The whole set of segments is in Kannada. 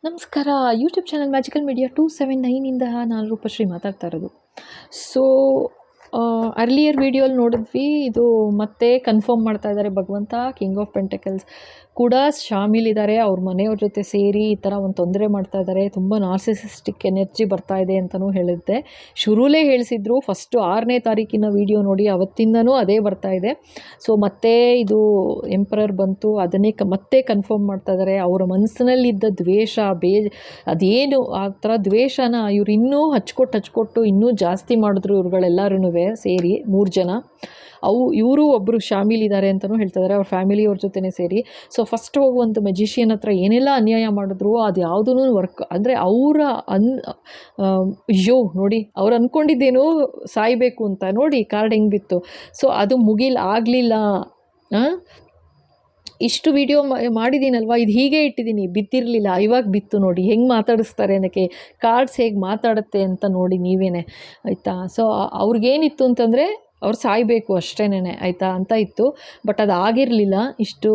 ನಮಸ್ಕಾರ. ಯೂಟ್ಯೂಬ್ ಚಾನಲ್ ಮ್ಯಾಜಿಕಲ್ ಮೀಡಿಯಾ 279 ನಾನು ರೂಪಶ್ರೀ ಮಾತಾಡ್ತಾ ಇರೋದು. ಸೊ ಅರ್ಲಿಯರ್ ವೀಡಿಯೋಲಿ ನೋಡಿದ್ವಿ, ಇದು ಮತ್ತೆ ಕನ್ಫರ್ಮ್ ಮಾಡ್ತಾ ಇದ್ದಾರೆ. ಭಗವಂತ ಕಿಂಗ್ ಆಫ್ ಪೆಂಟಕಲ್ಸ್ ಕೂಡ ಶಾಮೀಲಿದ್ದಾರೆ. ಅವ್ರ ಮನೆಯವ್ರ ಜೊತೆ ಸೇರಿ ಈ ಥರ ಒಂದು ತೊಂದರೆ ಮಾಡ್ತಾ ಇದ್ದಾರೆ. ತುಂಬ ನಾರ್ಸಿಸಿಸ್ಟಿಕ್ ಎನರ್ಜಿ ಬರ್ತಾ ಇದೆ ಅಂತಲೂ ಹೇಳಿದ್ದೆ. ಶುರುಲೇ ಹೇಳಿಸಿದ್ರು. ಫಸ್ಟು 6ನೇ ತಾರೀಕಿನ ವೀಡಿಯೋ ನೋಡಿ, ಅವತ್ತಿಂದನೂ ಅದೇ ಬರ್ತಾ ಇದೆ. ಸೊ ಮತ್ತೆ ಇದು ಎಂಪರರ್ ಬಂತು, ಅದನ್ನೇ ಮತ್ತೆ ಕನ್ಫರ್ಮ್ ಮಾಡ್ತಾ ಇದ್ದಾರೆ. ಅವರ ಮನಸ್ಸಿನಲ್ಲಿದ್ದ ದ್ವೇಷ, ಅದೇನು ಆ ಥರ ದ್ವೇಷನ ಇವ್ರು ಇನ್ನೂ ಹಚ್ಕೊಟ್ಟು ಇನ್ನೂ ಜಾಸ್ತಿ ಮಾಡಿದ್ರು ಇವ್ರುಗಳೆಲ್ಲರೂ ಸೇರಿ 3 ಜನ. ಇವರು ಒಬ್ಬರು ಶಾಮೀಲಿದ್ದಾರೆ ಅಂತಲೂ ಹೇಳ್ತಾ ಇದ್ದಾರೆ, ಅವ್ರ ಫ್ಯಾಮಿಲಿಯವ್ರ ಜೊತೆನೇ ಸೇರಿ. ಸೊ ಫಸ್ಟ್ ಹೋಗಿ ಒಂದು ಮೆಜಿಷಿಯನ್ ಹತ್ರ ಏನೆಲ್ಲ ಅನ್ಯಾಯ ಮಾಡಿದ್ರು, ಅದು ಯಾವುದೂ ವರ್ಕ್ ಅಂದರೆ ಅವರ ಅಯ್ಯೋ ನೋಡಿ, ಅವ್ರು ಅಂದ್ಕೊಂಡಿದ್ದೇನು ಸಾಯಬೇಕು ಅಂತ, ನೋಡಿ ಕಾರ್ಡ್ ಹೆಂಗೆ ಬಿತ್ತು. ಸೊ ಅದು ಆಗಲಿಲ್ಲ. ಇಷ್ಟು ವಿಡಿಯೋ ಮಾಡಿದ್ದೀನಲ್ವ, ಇದು ಹೀಗೆ ಇಟ್ಟಿದ್ದೀನಿ, ಬಿದ್ದಿರಲಿಲ್ಲ, ಇವಾಗ ಬಿತ್ತು. ನೋಡಿ ಹೆಂಗೆ ಮಾತಾಡಿಸ್ತಾರೆ ಅನ್ನೋಕ್ಕೆ, ಕಾರ್ಡ್ಸ್ ಹೇಗೆ ಮಾತಾಡುತ್ತೆ ಅಂತ ನೋಡಿ ನೀವೇನೆ, ಆಯಿತಾ. ಸೊ ಅವ್ರಿಗೇನಿತ್ತು ಅಂತಂದರೆ ಅವ್ರು ಸಾಯಬೇಕು ಅಷ್ಟೇನೆ, ಆಯಿತಾ ಅಂತ ಇತ್ತು. ಬಟ್ ಅದು ಆಗಿರಲಿಲ್ಲ. ಇಷ್ಟು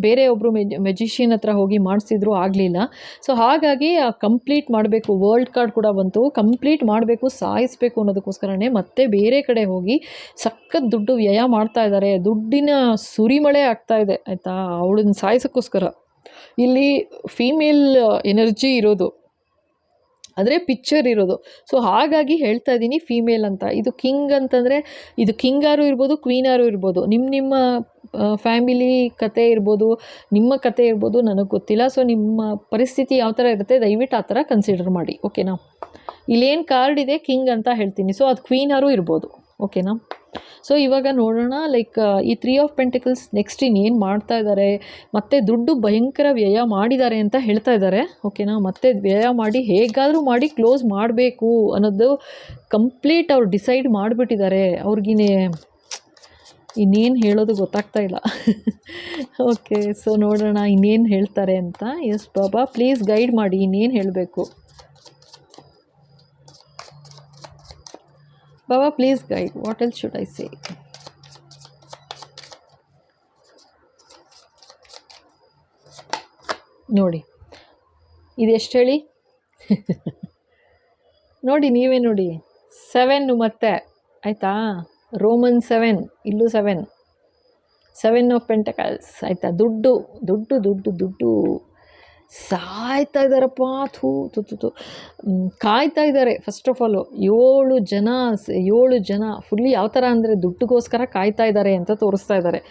ಬೇರೆ ಒಬ್ಬರು ಮೆಜಿಷಿಯನ್ ಹತ್ರ ಹೋಗಿ ಮಾಡಿಸಿದ್ರು, ಆಗಲಿಲ್ಲ. ಸೊ ಹಾಗಾಗಿ ಕಂಪ್ಲೀಟ್ ಮಾಡಬೇಕು, ವರ್ಲ್ಡ್ ಕಾರ್ಡ್ ಕೂಡ ಬಂತು, ಕಂಪ್ಲೀಟ್ ಮಾಡಬೇಕು, ಸಾಯಿಸಬೇಕು ಅನ್ನೋದಕ್ಕೋಸ್ಕರನೇ ಮತ್ತೆ ಬೇರೆ ಕಡೆ ಹೋಗಿ ಸಖತ್ ದುಡ್ಡು ವ್ಯಯ ಮಾಡ್ತಾ ಇದ್ದಾರೆ. ದುಡ್ಡಿನ ಸುರಿಮಳೆ ಆಗ್ತಾ ಇದೆ, ಆಯಿತಾ, ಅವಳನ್ನ ಸಾಯಿಸೋಕ್ಕೋಸ್ಕರ. ಇಲ್ಲಿ ಫೀಮೇಲ್ ಎನರ್ಜಿ ಇರೋದು, ಅಂದರೆ ಪಿಕ್ಚರ್ ಇರೋದು. ಸೊ ಹಾಗಾಗಿ ಹೇಳ್ತಾ ಇದ್ದೀನಿ ಫೀಮೇಲ್ ಅಂತ. ಇದು ಕಿಂಗ್ ಅಂತಂದರೆ ಇದು ಕಿಂಗಾರು ಇರ್ಬೋದು, ಕ್ವೀನಾರು ಇರ್ಬೋದು. ನಿಮ್ಮ ಫ್ಯಾಮಿಲಿ ಕತೆ ಇರ್ಬೋದು, ನಿಮ್ಮ ಕತೆ ಇರ್ಬೋದು, ನನಗೆ ಗೊತ್ತಿಲ್ಲ. ಸೊ ನಿಮ್ಮ ಪರಿಸ್ಥಿತಿ ಯಾವ ಥರ ಇರುತ್ತೆ ದಯವಿಟ್ಟು ಆ ಥರ ಕನ್ಸಿಡರ್ ಮಾಡಿ, ಓಕೆನಾ. ಇಲ್ಲೇನು ಕಾರ್ಡ್ ಇದೆ ಕಿಂಗ್ ಅಂತ ಹೇಳ್ತೀನಿ, ಸೊ ಅದು ಕ್ವೀನಾರು ಇರ್ಬೋದು, ಓಕೆನಾ. ಸೊ ಇವಾಗ ನೋಡೋಣ, ಲೈಕ್ ಈ 3 ಆಫ್ ಪೆಂಟಿಕಲ್ಸ್ ನೆಕ್ಸ್ಟ್ ಇನ್ನೇನು ಮಾಡ್ತಾ ಇದ್ದಾರೆ. ಮತ್ತು ದುಡ್ಡು ಭಯಂಕರ ವ್ಯಯ ಮಾಡಿದ್ದಾರೆ ಅಂತ ಹೇಳ್ತಾ ಇದ್ದಾರೆ, ಓಕೆನಾ. ಮತ್ತೆ ವ್ಯಯ ಮಾಡಿ ಹೇಗಾದರೂ ಮಾಡಿ ಕ್ಲೋಸ್ ಮಾಡಬೇಕು ಅನ್ನೋದು ಕಂಪ್ಲೀಟ್ ಅವ್ರು ಡಿಸೈಡ್ ಮಾಡಿಬಿಟ್ಟಿದ್ದಾರೆ. ಅವ್ರಿಗಿನೇ ಇನ್ನೇನು ಹೇಳೋದು ಗೊತ್ತಾಗ್ತಾ ಇಲ್ಲ. ಓಕೆ, ಸೊ ನೋಡೋಣ ಇನ್ನೇನು ಹೇಳ್ತಾರೆ ಅಂತ. ಎಸ್ ಬಾಬಾ, ಪ್ಲೀಸ್ ಗೈಡ್ ಮಾಡಿ, ಇನ್ನೇನು ಹೇಳಬೇಕು ಬಾಬಾ, please guide. What else should I say? ನೋಡಿ ಇದೆಷ್ಟು ಹೇಳಿ. ನೋಡಿ ನೀವೇ ನೋಡಿ, 7 ಮತ್ತೆ, ಆಯಿತಾ. ರೋಮನ್ 7, ಇಲ್ಲೂ 7 ಆಫ್ ಪೆಂಟಕಲ್ಸ್, ಆಯಿತಾ. ದುಡ್ಡು ಸಾಯ್ತಾ ಇದ್ದಾರಪ್ಪ. ಥೂ ಕಾಯ್ತಾ ಇದ್ದಾರೆ. ಫಸ್ಟ್ ಆಫ್ ಆಲು 7 ಜನ ಫುಲ್ಲಿ ಯಾವ ಥರ ಅಂದರೆ ದುಡ್ಡಿಗೋಸ್ಕರ ಕಾಯ್ತಾ ಇದ್ದಾರೆ ಅಂತ ತೋರಿಸ್ತಾ ಇದ್ದಾರೆ.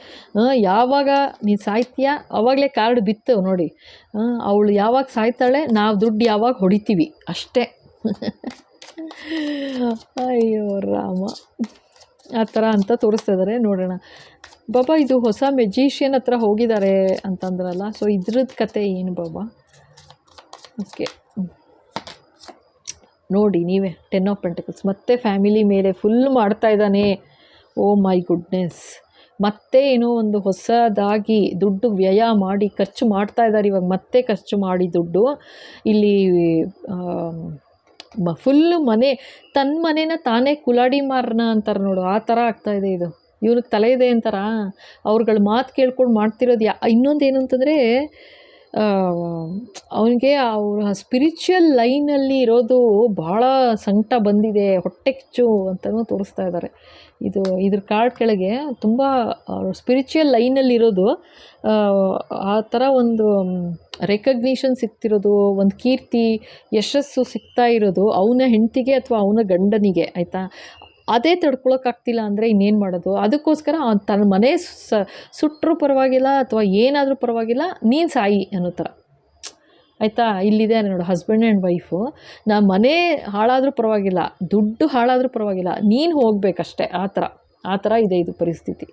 ಯಾವಾಗ ನೀನು ಸಾಯ್ತೀಯಾ ಆವಾಗಲೇ ಕಾರ್ಡ್ ಬಿತ್ತು ನೋಡಿ. ಅವಳು ಯಾವಾಗ ಸಾಯ್ತಾಳೆ, ನಾವು ದುಡ್ಡು ಯಾವಾಗ ಹೊಡಿತೀವಿ ಅಷ್ಟೇ. ಅಯ್ಯೋ ರಾಮ, ಆ ಥರ ಅಂತ ತೋರಿಸ್ತಾ ಇದ್ದಾರೆ. ನೋಡೋಣ ಬಾಬಾ, ಇದು ಹೊಸ ಮೆಜಿಷಿಯನ್ ಹತ್ರ ಹೋಗಿದ್ದಾರೆ ಅಂತಂದ್ರಲ್ಲ, ಸೊ ಇದ್ರದ್ದು ಕತೆ ಏನು ಬಾಬಾ? ಓಕೆ, ನೋಡಿ ನೀವೇ 10 ಆಫ್ ಪೆಂಟಕಲ್ಸ್ ಮತ್ತೆ ಫ್ಯಾಮಿಲಿ ಮೇಲೆ ಫುಲ್ ಮಾಡ್ತಾ ಇದ್ದಾನೆ. ಓ ಮೈ ಗುಡ್ನೆಸ್, ಮತ್ತೆ ಏನೋ ಒಂದು ಹೊಸದಾಗಿ ದುಡ್ಡು ವ್ಯಯ ಮಾಡಿ ಖರ್ಚು ಮಾಡ್ತಾ ಇದ್ದಾರೆ. ಇವಾಗ ಮತ್ತೆ ಖರ್ಚು ಮಾಡಿ ದುಡ್ಡು ಇಲ್ಲಿ ಫುಲ್ಲು ತನ್ನ ಮನೇನ ತಾನೇ ಕುಲಾಡಿ ಮಾರನ ಅಂತಾರೆ ನೋಡು, ಆ ಥರ ಆಗ್ತಾಯಿದೆ ಇದು. ಇವ್ನಿಗೆ ತಲೆ ಇದೆ ಅಂತಾರ, ಅವ್ರುಗಳ ಮಾತು ಕೇಳ್ಕೊಂಡು ಮಾಡ್ತಿರೋದು. ಇನ್ನೊಂದೇನು ಅಂತಂದರೆ ಅವನಿಗೆ ಅವ್ರ ಸ್ಪಿರಿಚುವಲ್ ಲೈನಲ್ಲಿ ಇರೋದು ಭಾಳ ಸಂಕಟ ಬಂದಿದೆ, ಹೊಟ್ಟೆ ಕಿಚ್ಚು ಅಂತಲೂ ತೋರಿಸ್ತಾ ಇದ್ದಾರೆ. ಇದ್ರ ಕಾರ್ಡ್ ಕೆಳಗೆ ತುಂಬ ಸ್ಪಿರಿಚುವಲ್ ಲೈನಲ್ಲಿರೋದು, ಆ ಥರ ಒಂದು ರೆಕಗ್ನಿಷನ್ ಸಿಗ್ತಿರೋದು, ಒಂದು ಕೀರ್ತಿ ಯಶಸ್ಸು ಸಿಗ್ತಾ ಇರೋದು ಅವನ ಹೆಂಡತಿಗೆ ಅಥವಾ ಅವನ ಗಂಡನಿಗೆ, ಆಯಿತಾ. ಅದೇ ತಡ್ಕೊಳಕ್ಕಾಗ್ತಿಲ್ಲ ಅಂದರೆ ಇನ್ನೇನು ಮಾಡೋದು? ಅದಕ್ಕೋಸ್ಕರ ತನ್ನ ಮನೆ ಸುಟ್ಟರೂ ಪರವಾಗಿಲ್ಲ ಅಥವಾ ಏನಾದರೂ ಪರವಾಗಿಲ್ಲ, ನೀನು ಸಾಯಿ ಅನ್ನೋ ಥರ, ಆಯಿತಾ. ಇಲ್ಲಿದೆ ನೋಡು, ಹಸ್ಬೆಂಡ್ ಆ್ಯಂಡ್ ವೈಫು. ಮನೆ ಹಾಳಾದರೂ ಪರವಾಗಿಲ್ಲ, ದುಡ್ಡು ಹಾಳಾದರೂ ಪರವಾಗಿಲ್ಲ, ನೀನು ಹೋಗಬೇಕಷ್ಟೆ, ಆ ಥರ ಇದೆ ಇದು ಪರಿಸ್ಥಿತಿ,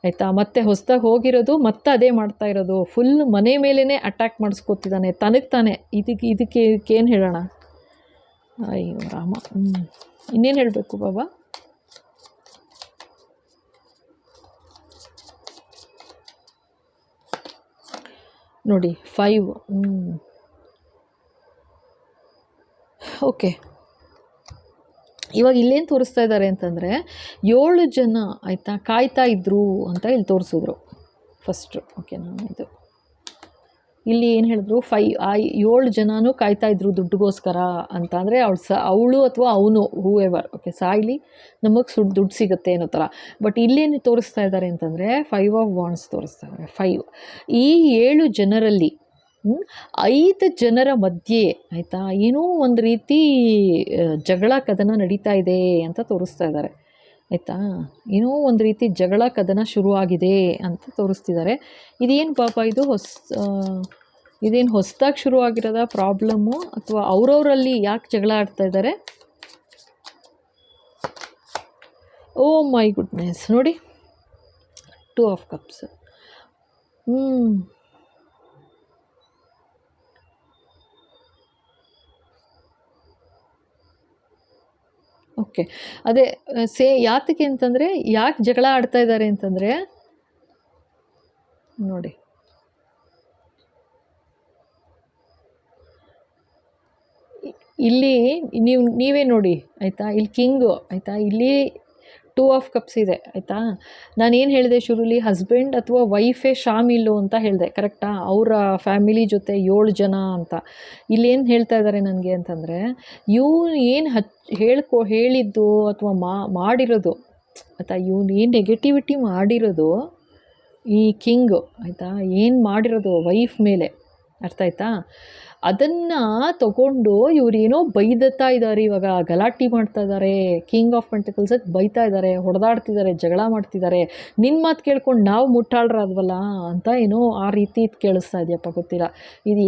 ಆಯಿತಾ. ಮತ್ತೆ ಹೊಸದಾಗಿ ಹೋಗಿರೋದು ಮತ್ತೆ ಅದೇ ಮಾಡ್ತಾ ಇರೋದು, ಫುಲ್ ಮನೆ ಮೇಲೇ ಅಟ್ಯಾಕ್ ಮಾಡಿಸ್ಕೊತಿದ್ದಾನೆ ತನಗೆ ತಾನೆ. ಇದಕ್ಕೇನು ಹೇಳೋಣ? ಅಯ್ಯೋ ರಾಮ, ಇನ್ನೇನು ಹೇಳಬೇಕು ಬಾಬಾ? ನೋಡಿ 5. ಓಕೆ, ಇವಾಗ ಇಲ್ಲೇನು ತೋರಿಸ್ತಾ ಇದ್ದಾರೆ ಅಂತಂದರೆ 7 ಜನ, ಆಯಿತಾ, ಕಾಯ್ತಾ ಇದ್ರು ಅಂತ ಇಲ್ಲಿ ತೋರಿಸಿದ್ರು ಫಸ್ಟು, ಓಕೆನಾ. ಇದು ಇಲ್ಲಿ ಏನು ಹೇಳಿದ್ರು 7 ಜನನೂ ಕಾಯ್ತಾ ಇದ್ರು ದುಡ್ಡುಗೋಸ್ಕರ ಅಂತ. ಅಂದರೆ ಅವಳು ಅಥವಾ ಅವನು ಹೂಎವರ್ ಓಕೆ ಸಾಯ್ಲಿ, ನಮಗೆ ದುಡ್ಡು ಸಿಗುತ್ತೆ ಅನ್ನೋ ಥರ. ಬಟ್ ಇಲ್ಲೇನು ತೋರಿಸ್ತಾ ಇದ್ದಾರೆ ಅಂತಂದರೆ 5 ಆಫ್ ವಾಂಡ್ಸ್ ತೋರಿಸ್ತಾ ಇದ್ದಾರೆ. 5 ಈ 7 ಜನರಲ್ಲಿ 5 ಜನರ ಮಧ್ಯೆ ಆಯಿತಾ ಏನೋ ಒಂದು ರೀತಿ ಜಗಳ ಕದನ ನಡೀತಾ ಇದೆ ಅಂತ ತೋರಿಸ್ತಾ ಇದ್ದಾರೆ ಆಯಿತಾ. ಏನೋ ಒಂದು ರೀತಿ ಜಗಳ ಕದನ ಶುರುವಾಗಿದೆ ಅಂತ ತೋರಿಸ್ತಿದ್ದಾರೆ. ಇದೇನು ಪಾಪ ಇದು ಇದೇನು ಹೊಸದಾಗಿ ಶುರುವಾಗಿರೋದ ಪ್ರಾಬ್ಲಮ್ಮು ಅಥವಾ ಅವರವರಲ್ಲಿ ಯಾಕೆ ಜಗಳ ಆಡ್ತಾ ಇದ್ದಾರೆ? ಓ ಮೈ ಗುಡ್ನೆಸ್, ನೋಡಿ 2 ಆಫ್ ಕಪ್ಸ್. ಓಕೆ, ಅದೇ ಯಾತಕ್ಕೆ ಅಂತಂದರೆ, ಯಾಕೆ ಜಗಳ ಆಡ್ತಾ ಇದ್ದಾರೆ ಅಂತಂದರೆ ನೋಡಿ, ಇಲ್ಲಿ ನೀವೇ ನೋಡಿ ಆಯಿತಾ. ಇಲ್ಲಿ ಕಿಂಗು ಆಯಿತಾ, ಇಲ್ಲಿ 2 ಆಫ್ ಕಪ್ಸ್ ಇದೆ ಆಯಿತಾ. ನಾನೇನು ಹೇಳಿದೆ ಶುರುಲಿ, ಹಸ್ಬೆಂಡ್ ಅಥವಾ ವೈಫೇ ಶಾಮಿಲ್ಲು ಅಂತ ಹೇಳಿದೆ, ಕರೆಕ್ಟಾ? ಅವರ ಫ್ಯಾಮಿಲಿ ಜೊತೆ 7 ಜನ ಅಂತ. ಇಲ್ಲೇನು ಹೇಳ್ತಾ ಇದ್ದಾರೆ ನನಗೆ ಅಂತಂದರೆ, ಇವನು ಏನು ಹೇಳಿದ್ದು ಅಥವಾ ಮಾಡಿರೋದು ಆಯಿತಾ, ಇವನು ಏನು ನೆಗೆಟಿವಿಟಿ ಮಾಡಿರೋದು ಈ ಕಿಂಗು ಆಯಿತಾ, ಏನು ಮಾಡಿರೋದು ವೈಫ್ ಮೇಲೆ, ಅರ್ಥ ಆಯ್ತಾ? ಅದನ್ನು ತಗೊಂಡು ಇವರೇನೋ ಬೈದತ್ತಾ ಇದ್ದಾರೆ, ಇವಾಗ ಗಲಾಟೆ ಮಾಡ್ತಾ ಇದ್ದಾರೆ, ಕಿಂಗ್ ಆಫ್ ಪೆಂಟಕಲ್ಸಕ್ಕೆ ಬೈತಾ ಇದ್ದಾರೆ, ಹೊಡೆದಾಡ್ತಿದ್ದಾರೆ, ಜಗಳ ಮಾಡ್ತಿದ್ದಾರೆ. ನಿನ್ನ ಮಾತು ಕೇಳ್ಕೊಂಡು ನಾವು ಮುಟ್ಟಾಳ್ರಾದ್ವಲ್ಲ ಅಂತ ಏನೋ ಆ ರೀತಿ ಕೇಳಿಸ್ತಾ ಇದೆಯಪ್ಪ, ಗೊತ್ತಿಲ್ಲ ಇದು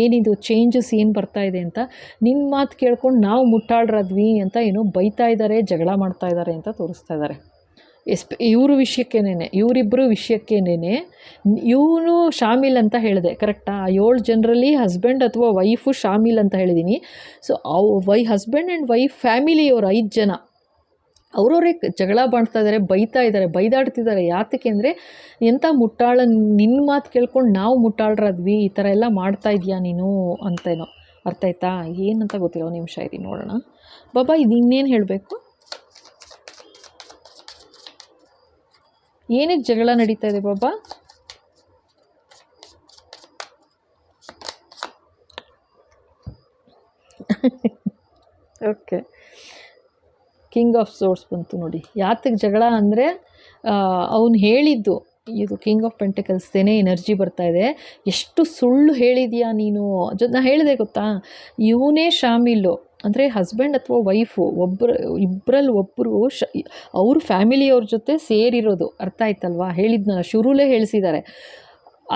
ಏನಿದು ಚೇಂಜಸ್ ಏನು ಬರ್ತಾ ಇದೆ ಅಂತ. ನಿನ್ನ ಮಾತು ಕೇಳ್ಕೊಂಡು ನಾವು ಮುಟ್ಟಾಳ್ರಾದ್ವಿ ಅಂತ ಏನೋ ಬೈತಾ ಇದ್ದಾರೆ, ಜಗಳ ಮಾಡ್ತಾ ಇದ್ದಾರೆ ಅಂತ ತೋರಿಸ್ತಾ ಇದ್ದಾರೆ. ಇವರಿಬ್ಬರು ವಿಷಯಕ್ಕೇನೆ ಇವನು ಶಾಮಿಲ್ ಅಂತ ಹೇಳಿದೆ, ಕರೆಕ್ಟಾ? 7 ಜನರಲ್ಲಿ ಹಸ್ಬೆಂಡ್ ಅಥವಾ ವೈಫು ಶಾಮಿಲ್ ಅಂತ ಹೇಳಿದ್ದೀನಿ. ಸೊ ಹಸ್ಬೆಂಡ್ ಆ್ಯಂಡ್ ವೈಫ್ ಫ್ಯಾಮಿಲಿಯವರು 5 ಜನ ಅವರವರೇ ಜಗಳ ಮಾಡ್ತಾ ಇದ್ದಾರೆ, ಬೈತಾ ಇದ್ದಾರೆ, ಬೈದಾಡ್ತಿದ್ದಾರೆ. ಯಾತಕ್ಕೆ ಅಂದರೆ, ಎಂಥ ಮುಟ್ಟಾಳ, ನಿನ್ನ ಮಾತು ಕೇಳ್ಕೊಂಡು ನಾವು ಮುಟ್ಟಾಳ್ರಾದ್ವಿ, ಈ ಥರ ಎಲ್ಲ ಮಾಡ್ತಾ ಇದೆಯಾ ನೀನು ಅಂತೇನೋ. ಅರ್ಥ ಆಯ್ತಾ? ಏನಂತ ಗೊತ್ತಿಲ್ಲ, ಒಂದು ನಿಮಿಷ ಇರಿ ನೋಡೋಣ. ಬಾಬಾ ಇದು ಇನ್ನೇನು ಹೇಳಬೇಕು, ಏನಕ್ಕೆ ಜಗಳ ನಡೀತಾ ಇದೆ ಬಾಬಾ? ಓಕೆ, ಕಿಂಗ್ ಆಫ್ ಸೋರ್ಸ್ ಬಂತು ನೋಡಿ. ಯಾತಕ್ಕೆ ಜಗಳ ಅಂದರೆ, ಅವನು ಹೇಳಿದ್ದು ಇದು ಕಿಂಗ್ ಆಫ್ ಪೆಂಟಕಲ್ಸ್ದೇನೆ ಎನರ್ಜಿ ಬರ್ತಾ ಇದೆ. ಎಷ್ಟು ಸುಳ್ಳು ಹೇಳಿದೀಯಾ ನೀನು, ನಾ ಹೇಳಿದೆ ಗೊತ್ತಾ, ಇವನೇ ಶಾಮಿಲ್ಲು ಅಂದರೆ ಹಸ್ಬೆಂಡ್ ಅಥವಾ ವೈಫು ಇಬ್ಬರಲ್ಲಿ ಒಬ್ಬರು ಅವ್ರ ಫ್ಯಾಮಿಲಿಯವ್ರ ಜೊತೆ ಸೇರಿರೋದು. ಅರ್ಥ ಆಯ್ತಲ್ವಾ? ಹೇಳಿದ್ನಲ್ಲ, ಶುರುಲೇ ಹೇಳಿಸಿದ್ದಾರೆ.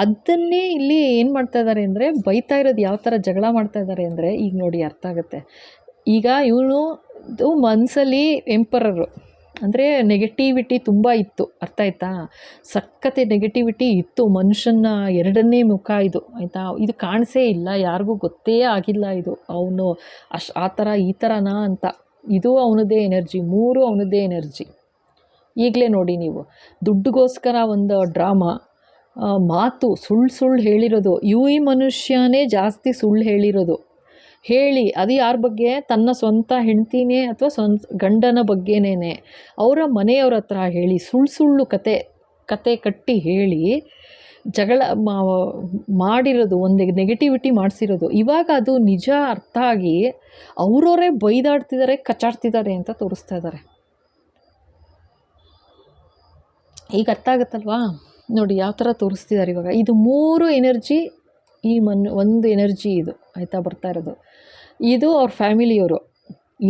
ಅದನ್ನೇ ಇಲ್ಲಿ ಏನು ಮಾಡ್ತಾ ಇದ್ದಾರೆ ಅಂದರೆ, ಬೈತಾ ಇರೋದು ಯಾವ ಥರ ಜಗಳ ಮಾಡ್ತಾ ಇದ್ದಾರೆ ಅಂದರೆ, ಈಗ ನೋಡಿ ಅರ್ಥ ಆಗುತ್ತೆ. ಈಗ ಇವನು ಮನಸ್ಸಲ್ಲಿ ಎಂಪರರು ಅಂದರೆ ನೆಗೆಟಿವಿಟಿ ತುಂಬ ಇತ್ತು, ಅರ್ಥ ಆಯ್ತಾ? ಸಖತ್ತೆ ನೆಗೆಟಿವಿಟಿ ಇತ್ತು, ಮನುಷ್ಯನ ಎರಡನೇ ಮುಖ ಇದು ಆಯಿತಾ. ಇದು ಕಾಣಿಸೇ ಇಲ್ಲ, ಯಾರಿಗೂ ಗೊತ್ತೇ ಆಗಿಲ್ಲ ಇದು ಅವನು ಆ ಥರ ಈ ಥರನಾ ಅಂತ. ಇದು ಅವನದ್ದೇ ಎನರ್ಜಿ, 3 ಅವನದ್ದೇ ಎನರ್ಜಿ. ಈಗಲೇ ನೋಡಿ ನೀವು, ದುಡ್ಡುಗೋಸ್ಕರ ಒಂದು ಡ್ರಾಮಾ, ಮಾತು ಸುಳ್ಳು ಹೇಳಿರೋದು. ಈ ಮನುಷ್ಯನೇ ಜಾಸ್ತಿ ಸುಳ್ಳು ಹೇಳಿರೋದು. ಅದು ಯಾರ ಬಗ್ಗೆ? ತನ್ನ ಸ್ವಂತ ಹೆಂಡ್ತಿನೇ ಅಥವಾ ಗಂಡನ ಬಗ್ಗೆನೇ ಅವರ ಮನೆಯವ್ರ ಹತ್ರ ಹೇಳಿ ಸುಳ್ಳು ಕತೆ ಕಟ್ಟಿ ಹೇಳಿ ಜಗಳ ಮಾಡಿರೋದು, ಒಂದು ನೆಗೆಟಿವಿಟಿ ಮಾಡಿಸಿರೋದು. ಇವಾಗ ಅದು ನಿಜ ಅರ್ಥ ಆಗಿ ಅವರವರೇ ಬೈದಾಡ್ತಿದ್ದಾರೆ, ಕಚ್ಚಾಡ್ತಿದ್ದಾರೆ ಅಂತ ತೋರಿಸ್ತಾ ಇದ್ದಾರೆ. ಈಗ ಅರ್ಥ ಆಗುತ್ತಲ್ವಾ? ನೋಡಿ ಯಾವ ಥರ ತೋರಿಸ್ತಿದ್ದಾರೆ ಇವಾಗ. ಇದು 3 ಎನರ್ಜಿ, ಒಂದು ಎನರ್ಜಿ ಇದು ಆಯಿತಾ ಬರ್ತಾ ಇರೋದು. ಇದು ಅವ್ರ ಫ್ಯಾಮಿಲಿಯವರು,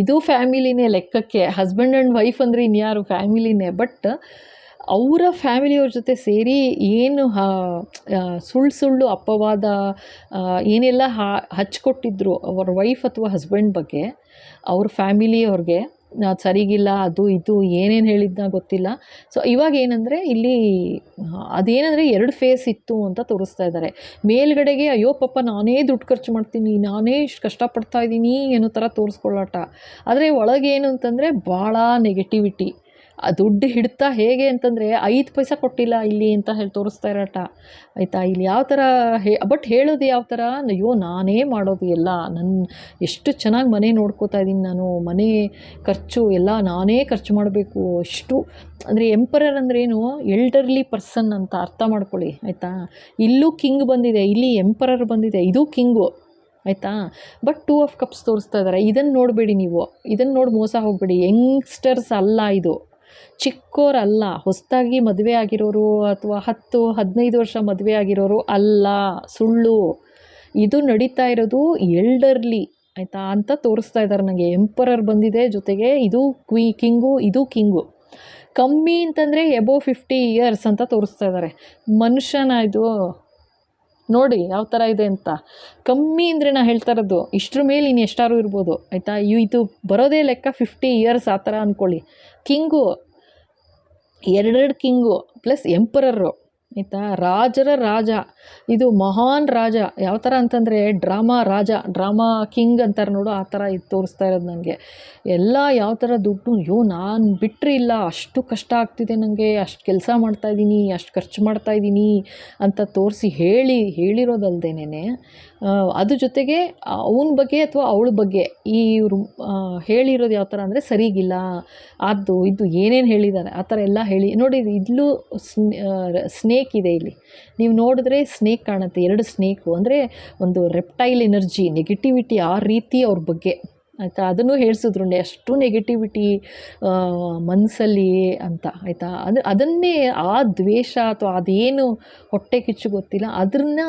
ಇದು ಫ್ಯಾಮಿಲಿನೇ ಲೆಕ್ಕಕ್ಕೆ. ಹಸ್ಬೆಂಡ್ ಆ್ಯಂಡ್ ವೈಫ್ ಅಂದರೆ ಇನ್ಯಾರು, ಫ್ಯಾಮಿಲಿನೇ. ಬಟ್ ಅವರ ಫ್ಯಾಮಿಲಿಯವ್ರ ಜೊತೆ ಸೇರಿ ಏನು ಸುಳ್ಳು ಅಪವಾದ ಏನೆಲ್ಲ ಹಚ್ಕೊಟ್ಟಿದ್ರು ಅವ್ರ ವೈಫ್ ಅಥವಾ ಹಸ್ಬೆಂಡ್ ಬಗ್ಗೆ, ಅವ್ರ ಫ್ಯಾಮಿಲಿಯವ್ರಿಗೆ ಸರಿಗಿಲ್ಲ, ಅದು ಇದು ಏನೇನು ಹೇಳಿದ್ನ ಗೊತ್ತಿಲ್ಲ. ಸೊ ಇವಾಗ ಏನಂದರೆ ಇಲ್ಲಿ ಅದೇನಂದರೆ 2 ಫೇಸ್ ಇತ್ತು ಅಂತ ತೋರಿಸ್ತಾ ಇದ್ದಾರೆ. ಮೇಲ್ಗಡೆಗೆ ಅಯ್ಯೋ ಪಾಪ ನಾನೇ ದುಡ್ಡು ಖರ್ಚು ಮಾಡ್ತೀನಿ, ನಾನೇ ಇಷ್ಟು ಕಷ್ಟಪಡ್ತಾ ಇದ್ದೀನಿ ಅನ್ನೋ ಥರ ತೋರಿಸ್ಕೊಳ್ಳಾಟ. ಆದರೆ ಒಳಗೇನು ಅಂತಂದರೆ ಭಾಳ ನೆಗೆಟಿವಿಟಿ, ಆ ದುಡ್ಡು ಹಿಡ್ತಾ ಹೇಗೆ ಅಂತಂದರೆ 5 ಪೈಸಾ ಕೊಟ್ಟಿಲ್ಲ ಇಲ್ಲಿ ಅಂತ ಹೇಳಿ ತೋರಿಸ್ತಾ ಇರೋಟ ಆಯಿತಾ. ಇಲ್ಲಿ ಯಾವ ಥರ ಬಟ್ ಹೇಳೋದು ಯಾವ ಥರ, ಅಯ್ಯೋ ನಾನೇ ಮಾಡೋದು ಎಲ್ಲ, ಎಷ್ಟು ಚೆನ್ನಾಗಿ ಮನೆ ನೋಡ್ಕೋತಾ ಇದ್ದೀನಿ ನಾನು, ಮನೆ ಖರ್ಚು ಎಲ್ಲ ನಾನೇ ಖರ್ಚು ಮಾಡಬೇಕು ಅಷ್ಟು. ಅಂದರೆ ಎಂಪರರ್ ಅಂದ್ರೇನು, ಎಲ್ಡರ್ಲಿ ಪರ್ಸನ್ ಅಂತ ಅರ್ಥ ಮಾಡ್ಕೊಳ್ಳಿ ಆಯಿತಾ. ಇಲ್ಲೂ ಕಿಂಗ್ ಬಂದಿದೆ, ಇಲ್ಲಿ ಎಂಪರರ್ ಬಂದಿದೆ, ಇದು ಕಿಂಗು ಆಯಿತಾ. ಬಟ್ 2 ಆಫ್ ಕಪ್ಸ್ ತೋರಿಸ್ತಾ ಇದ್ದಾರೆ. ಇದನ್ನು ನೋಡಬೇಡಿ ನೀವು, ಇದನ್ನು ನೋಡಿ ಮೋಸ ಹೋಗಬೇಡಿ. ಯಂಗ್ಸ್ಟರ್ಸ್ ಅಲ್ಲ ಇದು, ಚಿಕ್ಕೋರಲ್ಲ, ಹೊಸದಾಗಿ ಮದುವೆ ಆಗಿರೋರು ಅಥವಾ 10-15 ವರ್ಷ ಮದುವೆ ಆಗಿರೋರು ಅಲ್ಲ, ಸುಳ್ಳು. ಇದು ನಡೀತಾ ಇರೋದು ಎಲ್ಡರ್ಲಿ ಆಯಿತಾ ಅಂತ ತೋರಿಸ್ತಾ ಇದ್ದಾರೆ ನನಗೆ. ಎಂಪರರ್ ಬಂದಿದೆ, ಜೊತೆಗೆ ಇದು ಕಿಂಗು, ಇದು ಕಿಂಗು. ಕಮ್ಮಿ ಅಂತಂದರೆ ಎಬೋವ್ 50 ಇಯರ್ಸ್ ಅಂತ ತೋರಿಸ್ತಾ ಇದ್ದಾರೆ. ಮನುಷ್ಯನ ಇದು ನೋಡಿ ಯಾವ ಥರ ಇದೆ ಅಂತ. ಕಮ್ಮಿ ಅಂದರೆ ನಾನು ಹೇಳ್ತಾ ಇರೋದು, ಇಷ್ಟರ ಮೇಲೆ ಇನ್ನು ಎಷ್ಟಾರು ಇರ್ಬೋದು ಆಯಿತಾ. ಇದು ಬರೋದೇ ಲೆಕ್ಕ 50 ಇಯರ್ಸ್ ಆ ಥರ ಅಂದ್ಕೊಳ್ಳಿ. ಕಿಂಗು, 2 ಕಿಂಗು ಪ್ಲಸ್ ಎಂಪರರು ಆಯಿತಾ. ರಾಜರ ರಾಜ, ಇದು ಮಹಾನ್ ರಾಜ. ಯಾವ ಥರ ಅಂತಂದರೆ ಡ್ರಾಮಾ ರಾಜ, ಡ್ರಾಮಾ ಕಿಂಗ್ ಅಂತಾರೆ ನೋಡು, ಆ ಥರ ಇದು ತೋರಿಸ್ತಾ ಇರೋದು ನನಗೆ. ಎಲ್ಲ ಯಾವ ಥರ ದುಡ್ಡು, ಅಯ್ಯೋ ನಾನು ಬಿಟ್ಟರೆ ಇಲ್ಲ, ಅಷ್ಟು ಕಷ್ಟ ಆಗ್ತಿದೆ ನನಗೆ, ಅಷ್ಟು ಕೆಲಸ ಮಾಡ್ತಾಯಿದ್ದೀನಿ, ಅಷ್ಟು ಖರ್ಚು ಮಾಡ್ತಾಯಿದ್ದೀನಿ ಅಂತ ತೋರಿಸಿ ಹೇಳಿರೋದಲ್ದೇನೆ ಅದ್ರ ಜೊತೆಗೆ ಅವನ ಬಗ್ಗೆ ಅಥವಾ ಅವಳ ಬಗ್ಗೆ ಇವರು ಹೇಳಿರೋದು ಯಾವ ಥರ ಅಂದರೆ ಸರಿಗಿಲ್ಲ, ಅದು ಇದು ಏನೇನು ಹೇಳಿದ್ದಾರೆ ಆ ಥರ ಎಲ್ಲ ಹೇಳಿ ನೋಡಿ. ಇಲ್ಲೂ ಸ್ನೇಕ್ ಇದೆ, ಇಲ್ಲಿ ನೀವು ನೋಡಿದ್ರೆ ಸ್ನೇಕ್ ಕಾಣುತ್ತೆ, 2 ಸ್ನೇಕು ಅಂದರೆ ಒಂದು ರೆಪ್ಟೈಲ್ ಎನರ್ಜಿ, ನೆಗೆಟಿವಿಟಿ ಆ ರೀತಿ ಅವ್ರ ಬಗ್ಗೆ ಆಯಿತಾ. ಅದನ್ನು ಹೇಳಿಸಿದ್ರು, ಅಷ್ಟು ನೆಗೆಟಿವಿಟಿ ಮನಸ್ಸಲ್ಲಿ ಅಂತ ಆಯಿತಾ. ಅದನ್ನೇ ಆ ದ್ವೇಷ ಅಥವಾ ಅದೇನು ಹೊಟ್ಟೆ ಕಿಚ್ಚು ಗೊತ್ತಿಲ್ಲ, ಅದನ್ನು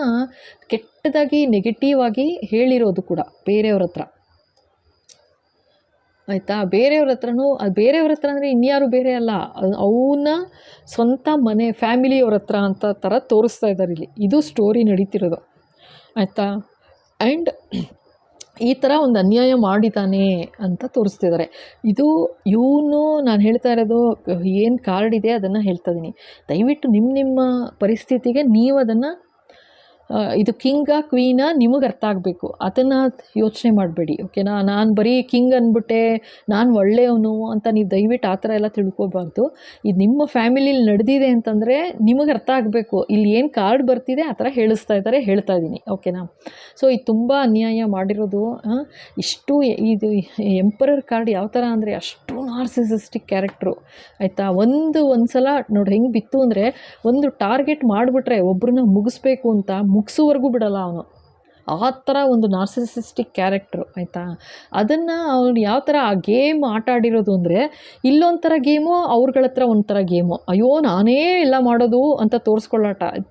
ಕೆಟ್ಟದಾಗಿ ನೆಗೆಟಿವ್ ಆಗಿ ಹೇಳಿರೋದು ಕೂಡ ಬೇರೆಯವ್ರ ಹತ್ರ ಆಯಿತಾ. ಬೇರೆಯವ್ರ ಹತ್ರನೂ, ಅದು ಬೇರೆಯವ್ರ ಹತ್ರ ಅಂದರೆ ಇನ್ಯಾರು ಬೇರೆ ಅಲ್ಲ, ಅವನ ಸ್ವಂತ ಮನೆ ಫ್ಯಾಮಿಲಿಯವ್ರ ಹತ್ರ ಅಂತ ಥರ ತೋರಿಸ್ತಾ ಇದ್ದಾರೆ ಇಲ್ಲಿ. ಇದು ಸ್ಟೋರಿ ನಡೀತಿರೋದು ಆಯಿತಾ. ಆ್ಯಂಡ್ ಈ ಥರ ಒಂದು ಅನ್ಯಾಯ ಮಾಡಿದ್ದಾನೆ ಅಂತ ತೋರಿಸ್ತಿದ್ದಾರೆ. ಇದು ಇವನು ನಾನು ಹೇಳ್ತಾ ಇರೋದು ಏನು ಕಾರ್ಡ್ ಇದೆ ಅದನ್ನು ಹೇಳ್ತಾ ಇದ್ದೀನಿ. ದಯವಿಟ್ಟು ನಿಮ್ಮ ಪರಿಸ್ಥಿತಿಗೆ ನೀವು ಅದನ್ನು ಇದು ಕಿಂಗಾ ಕ್ವೀನಾ ನಿಮಗೆ ಅರ್ಥ ಆಗಬೇಕು, ಅದನ್ನು ಯೋಚನೆ ಮಾಡಬೇಡಿ ಓಕೆನಾ. ನಾನು ಬರೀ ಕಿಂಗ್ ಅಂದ್ಬಿಟ್ಟೆ ನಾನು ಒಳ್ಳೆಯವನು ಅಂತ ನೀವು ದಯವಿಟ್ಟು ಆ ಥರ ಎಲ್ಲ ತಿಳ್ಕೊಬಾರ್ದು. ಇದು ನಿಮ್ಮ ಫ್ಯಾಮಿಲಿಲಿ ನಡೆದಿದೆ ಅಂತಂದರೆ ನಿಮಗೆ ಅರ್ಥ ಆಗಬೇಕು. ಇಲ್ಲಿ ಏನು ಕಾರ್ಡ್ ಬರ್ತಿದೆ ಆ ಥರ ಹೇಳ್ತಾ ಇದ್ದೀನಿ ಓಕೆನಾ. ಸೊ ಇದು ತುಂಬ ಅನ್ಯಾಯ ಮಾಡಿರೋದು. ಇಷ್ಟು ಇದು ಎಂಪರರ್ ಕಾರ್ಡ್ ಯಾವ ಥರ ಅಂದರೆ ಅಷ್ಟು ನಾರ್ಸಿಸಿಸ್ಟಿಕ್ ಕ್ಯಾರೆಕ್ಟ್ರು ಆಯಿತಾ. ಒಂದು ಸಲ ನೋಡಿ ಹೆಂಗೆ ಬಿತ್ತು ಅಂದರೆ, ಒಂದು ಟಾರ್ಗೆಟ್ ಮಾಡಿಬಿಟ್ರೆ ಒಬ್ಬರನ್ನ ಮುಗಿಸ್ಬೇಕು ಅಂತ ಮುಗಿಸೋವರೆಗೂ ಬಿಡಲ್ಲ ಅವನು, ಆ ಥರ ಒಂದು ನಾರ್ಸಿಸಿಸ್ಟಿಕ್ ಕ್ಯಾರೆಕ್ಟ್ರು ಆಯಿತಾ. ಅದನ್ನು ಅವನು ಯಾವ ಥರ ಆ ಗೇಮ್ ಆಟ ಆಡಿರೋದು ಅಂದರೆ, ಇಲ್ಲೊಂಥರ ಗೇಮು, ಅವ್ರಗಳ ಹತ್ರ ಒಂಥರ ಗೇಮು. ಅಯ್ಯೋ ನಾನೇ ಎಲ್ಲ ಮಾಡೋದು ಅಂತ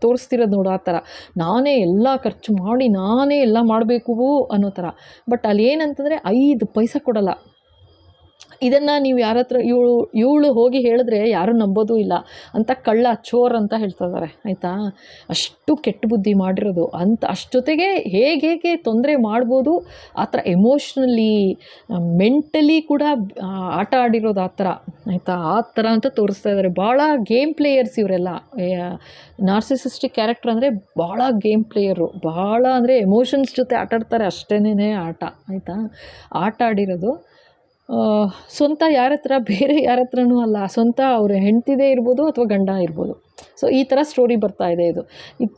ತೋರಿಸ್ತಿರೋದು ನೋಡು, ಆ ಥರ ನಾನೇ ಎಲ್ಲ ಖರ್ಚು ಮಾಡಿ ನಾನೇ ಎಲ್ಲ ಮಾಡಬೇಕು ಅನ್ನೋ ಥರ. ಬಟ್ ಅಲ್ಲಿ ಏನಂತಂದರೆ 5 ಪೈಸಾ ಕೊಡಲ್ಲ. ಇದನ್ನು ನೀವು ಯಾರ ಹತ್ರ ಇವಳು ಹೋಗಿ ಹೇಳಿದ್ರೆ ಯಾರೂ ನಂಬೋದೂ ಇಲ್ಲ ಅಂತ ಕಳ್ಳ ಚೋರ್ ಅಂತ ಹೇಳ್ತಾ ಇದ್ದಾರೆ ಆಯಿತಾ. ಅಷ್ಟು ಕೆಟ್ಟ ಬುದ್ಧಿ ಮಾಡಿರೋದು ಅಂತ. ಅಷ್ಟೊತ್ತಿಗೆ ಹೇಗೆ ತೊಂದರೆ ಮಾಡ್ಬೋದು ಆ ಥರ ಎಮೋಷ್ನಲಿ ಮೆಂಟಲಿ ಕೂಡ ಆಟ ಆಡಿರೋದು ಆ ಥರ ಆಯಿತಾ. ಆ ಥರ ಅಂತ ತೋರಿಸ್ತಾ ಇದ್ದಾರೆ. ಭಾಳ ಗೇಮ್ ಪ್ಲೇಯರ್ಸ್ ಇವರೆಲ್ಲ. ನಾರ್ಸಿಸಿಸ್ಟಿಕ್ ಕ್ಯಾರೆಕ್ಟರ್ ಅಂದರೆ ಭಾಳ ಗೇಮ್ ಪ್ಲೇಯರು, ಭಾಳ ಅಂದರೆ ಎಮೋಷನ್ಸ್ ಜೊತೆ ಆಟ ಆಡ್ತಾರೆ, ಅಷ್ಟೇನೇ ಆಟ ಆಯಿತಾ. ಆಟ ಆಡಿರೋದು ಸ್ವಂತ ಬೇರೆ ಯಾರ ಹತ್ರನೂ ಅಲ್ಲ, ಸ್ವಂತ ಅವ್ರ ಹೆಂಡ್ತಿದೇ ಇರ್ಬೋದು ಅಥವಾ ಗಂಡ ಇರ್ಬೋದು. ಸೊ ಈ ಥರ ಸ್ಟೋರಿ ಬರ್ತಾ ಇದೆ. ಇದು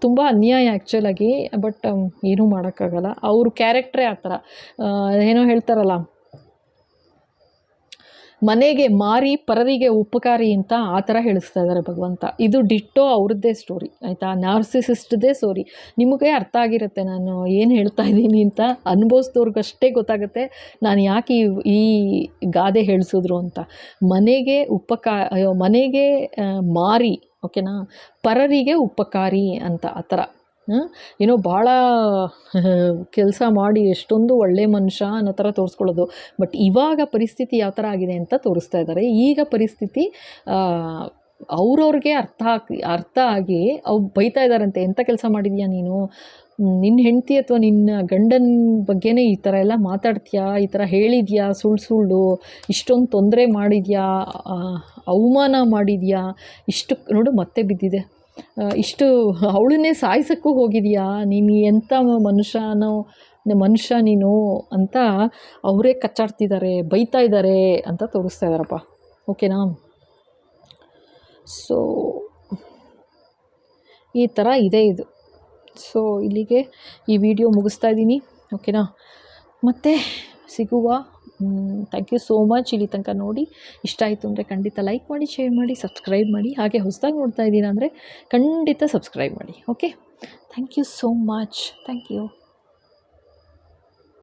ತುಂಬ ಅನ್ಯಾಯ ಆ್ಯಕ್ಚುಲಾಗಿ. ಬಟ್ ಏನೂ ಮಾಡೋಕ್ಕಾಗಲ್ಲ, ಅವ್ರ ಕ್ಯಾರೆಕ್ಟ್ರೇ ಆ ಥರ. ಏನೋ ಹೇಳ್ತಾರಲ್ಲ, ಮನೆಗೆ ಮಾರಿ ಪರರಿಗೆ ಉಪಕಾರಿ ಅಂತ ಆ ಥರ ಹೇಳಿಸ್ತಾ ಇದ್ದಾರೆ ಭಗವಂತ. ಇದು ಡಿಟ್ಟೋ ಅವ್ರದ್ದೇ ಸ್ಟೋರಿ ಆಯಿತಾ, ನಾರ್ಸಿಸಿಸ್ಟ್ದೇ ಸ್ಟೋರಿ. ನಿಮಗೆ ಅರ್ಥ ಆಗಿರುತ್ತೆ ನಾನು ಏನು ಹೇಳ್ತಾ ಇದ್ದೀನಿ ಅಂತ. ಅನುಭವಿಸ್ದವ್ರಿಗಷ್ಟೇ ಗೊತ್ತಾಗುತ್ತೆ ನಾನು ಯಾಕೆ ಈ ಗಾದೆ ಹೇಳಿಸಿದ್ರು ಅಂತ. ಮನೆಗೆ ಮಾರಿ ಓಕೆನಾ, ಪರರಿಗೆ ಉಪಕಾರಿ ಅಂತ ಆ ಥರ. ಏನೋ ಭಾಳ ಕೆಲಸ ಮಾಡಿ ಎಷ್ಟೊಂದು ಒಳ್ಳೆ ಮನುಷ್ಯ ಅನ್ನೋ ಥರ ತೋರಿಸ್ಕೊಳ್ಳೋದು. ಬಟ್ ಇವಾಗ ಪರಿಸ್ಥಿತಿ ಯಾವ ಥರ ಆಗಿದೆ ಅಂತ ತೋರಿಸ್ತಾ ಇದ್ದಾರೆ. ಈಗ ಪರಿಸ್ಥಿತಿ ಅವ್ರವ್ರಿಗೆ ಅರ್ಥ ಆಗಿ ಅವ್ರು ಬೈತಾ ಇದ್ದಾರಂತೆ, ಎಂಥ ಕೆಲಸ ಮಾಡಿದ್ಯಾ ನೀನು, ನಿನ್ನ ಹೆಂಡತಿ ಅಥವಾ ನಿನ್ನ ಗಂಡನ ಬಗ್ಗೆನೇ ಈ ಥರ ಎಲ್ಲ ಮಾತಾಡ್ತೀಯಾ, ಈ ಥರ ಹೇಳಿದ್ಯಾ, ಸುಳ್ಳು ಇಷ್ಟೊಂದು ತೊಂದರೆ ಮಾಡಿದ್ಯಾ, ಅವಮಾನ ಮಾಡಿದ್ಯಾ, ಇಷ್ಟು ನೋಡು ಮತ್ತೆ ಬಿದ್ದಿದೆ, ಇಷ್ಟು ಅವಳನ್ನೇ ಸಾಯಿಸೋಕ್ಕೂ ಹೋಗಿದೆಯಾ, ನೀನು ಎಂಥ ಮನುಷ್ಯ ನೀನು ಅಂತ ಅವರೇ ಕಚ್ಚಾಡ್ತಿದ್ದಾರೆ, ಬೈತಾ ಇದ್ದಾರೆ ಅಂತ ತೋರಿಸ್ತಾ ಇದ್ದಾರಪ್ಪ ಓಕೆನಾ. ಸೊ ಈ ಥರ ಇದೆ ಇದು. ಸೊ ಇಲ್ಲಿಗೆ ಈ ವಿಡಿಯೋ ಮುಗಿಸ್ತಾ ಇದ್ದೀನಿ, ಓಕೆನಾ. ಮತ್ತೆ ಸಿಗುವ. Thank you so much. ಇಲ್ಲಿ ತನಕ ನೋಡಿ ಇಷ್ಟ ಆಯಿತು ಅಂದರೆ ಖಂಡಿತ ಲೈಕ್ ಮಾಡಿ, ಶೇರ್ ಮಾಡಿ, ಸಬ್ಸ್ಕ್ರೈಬ್ ಮಾಡಿ. ಹಾಗೆ ಹೊಸದಾಗಿ ನೋಡ್ತಾ ಇದ್ದೀರಾ ಅಂದರೆ ಖಂಡಿತ ಸಬ್ಸ್ಕ್ರೈಬ್ ಮಾಡಿ. Okay, thank you so much. Thank you.